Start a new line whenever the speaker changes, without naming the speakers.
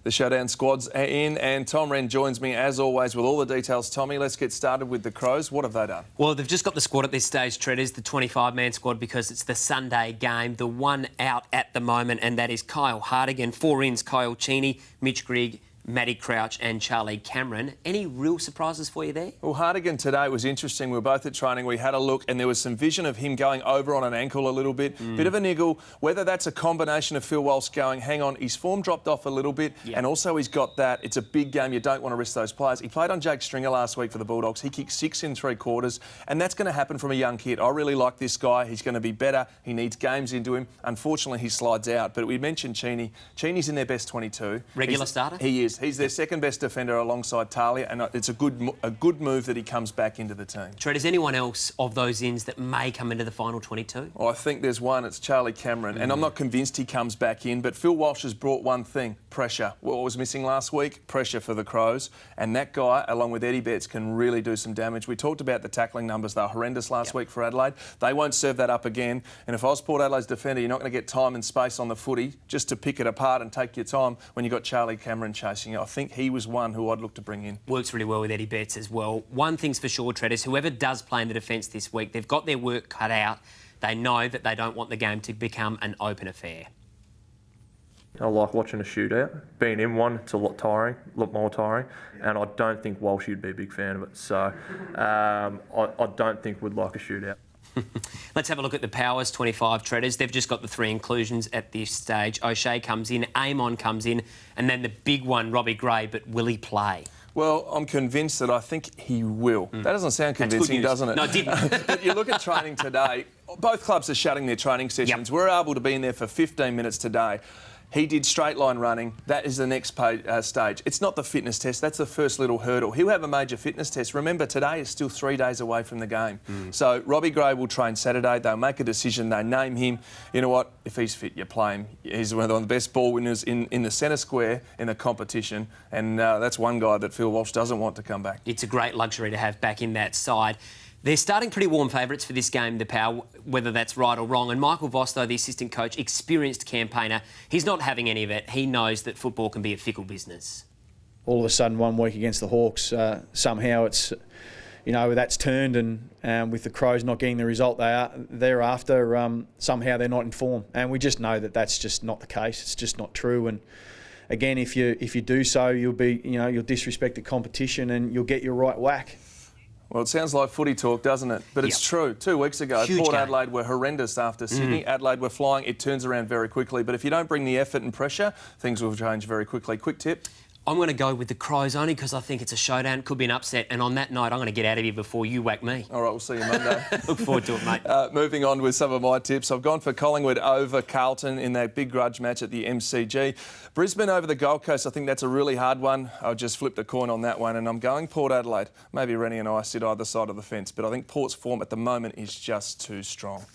The showdown squad's in, and Tom Rehn joins me as always with all the details. Tommy, let's get started with the Crows. What have they done?
Well, they've just got the squad at this stage, Treaders, the 25-man squad, because it's the Sunday game. The one out at the moment, and that is Kyle Hartigan. 4 ins, Kyle Cheney, Mitch Grigg, Matty Crouch and Charlie Cameron. Any real surprises for you there?
Well, Hartigan today was interesting. We were both at training. We had a look and there was some vision of him going over on an ankle a little bit. Bit of a niggle. Whether that's a combination of Phil Walsh going, hang on, his form dropped off a little bit, and also he's got that. It's a big game. You don't want to risk those players. He played on Jake Stringer last week for the Bulldogs. He kicked 6 in 3 quarters, and that's going to happen from a young kid. I really like this guy. He's going to be better. He needs games into him. Unfortunately, he slides out. But we mentioned Cheney. Cheney's in their best 22.
Regular starter?
He is. He's their second best defender alongside Talia, and it's a good move that he comes back into the team.
Tread, is anyone else of those ins that may come into the final 22?
Well, I think there's one. It's Charlie Cameron, and I'm not convinced he comes back in, but Phil Walsh has brought one thing: pressure. What was missing last week? Pressure for the Crows, and that guy, along with Eddie Betts, can really do some damage. We talked about the tackling numbers. They were horrendous last week for Adelaide. They won't serve that up again, and if I was Port Adelaide's defender, you're not going to get time and space on the footy just to pick it apart and take your time when you've got Charlie Cameron chasing you. I think he was one who I'd look to bring in.
Works really well with Eddie Betts as well. One thing's for sure, Treaders, whoever does play in the defence this week, they've got their work cut out. They know that they don't want the game to become an open affair.
I like watching a shootout. Being in one, it's a lot more tiring, and I don't think Walsh would be a big fan of it. So I don't think we'd like a shootout.
Let's have a look at the Powers 25 Treaders. They've just got the 3 inclusions at this stage. O'Shea comes in, Amon comes in, and then the big one, Robbie Gray, but will he play?
Well, I'm convinced that I think he will. That doesn't sound convincing, doesn't it?
No, it didn't.
But you look at training today, both clubs are shutting their training sessions. We're able to be in there for 15 minutes today. He did straight line running. That is the next stage. It's not the fitness test. That's the first little hurdle. He'll have a major fitness test. Remember, today is still 3 days away from the game. So Robbie Gray will train Saturday. They'll make a decision. They name him. You know what? If he's fit, you play him. He's one of the best ball winners in the centre square in the competition. And that's one guy that Phil Walsh doesn't want to come back.
It's a great luxury to have back in that side. They're starting pretty warm favourites for this game, the Power, whether that's right or wrong. And Michael Voss, though, the assistant coach, experienced campaigner, he's not having any of it. He knows that football can be a fickle business. All
of a sudden, 1 week against the Hawks, somehow it's, that's turned, and with the Crows not getting the result they're after, somehow they're not in form. And we just know that that's just not the case. It's just not true. And again, if you do so, you'll disrespect the competition and you'll get your right whack.
Well, it sounds like footy talk, doesn't it? But it's true. 2 weeks ago, Port Adelaide were horrendous after Sydney. Adelaide were flying. It turns around very quickly. But if you don't bring the effort and pressure, things will change very quickly. Quick tip.
I'm going to go with the Crows only because I think it's a showdown. Could be an upset. And on that night, I'm going to get out of here before you whack me.
All right, we'll see you Monday.
Look forward to it, mate.
Moving on with some of my tips. I've gone for Collingwood over Carlton in that big grudge match at the MCG. Brisbane over the Gold Coast. I think that's a really hard one. I'll just flip the coin on that one. And I'm going Port Adelaide. Maybe Rennie and I sit either side of the fence. But I think Port's form at the moment is just too strong.